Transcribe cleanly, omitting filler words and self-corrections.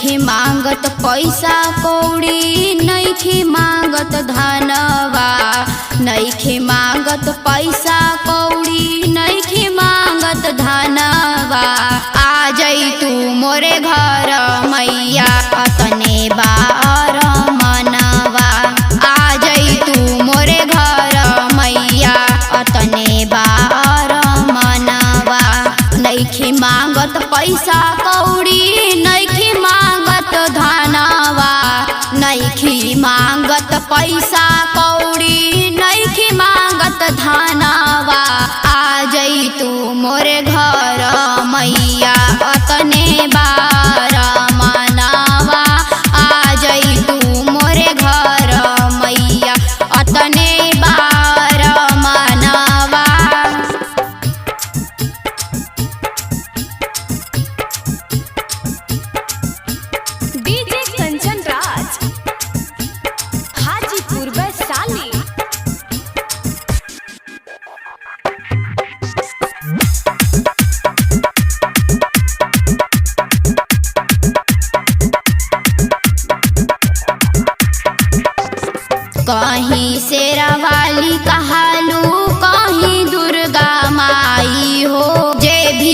नइखे मांगत पैसा कौड़ी, नइखे मांगत धनवा, नइखे मांगत पैसा कौड़ी, नइखे मांगत धनवा। आ जाई तू मोरे घर मैया अतने बार मनवा, आ जाई तू मोरे घर मैया अतने बार मनवा। नइखे मांगत पैसा कौड़ी, नइखे मांगत धनवा, नइखे मांगत पैसा कौड़ी, नइखे मांगत धनवा। आ जाई तू मोरे घर मैया अतने बार मनवा, आ जाई तू मोरे घर मैया अतने बार मनवा। डीजे कंचन राज हाजीपुर वैशाली। कहीं शेरावाली कहालू, कहीं दुर्गा माई हो, जे भी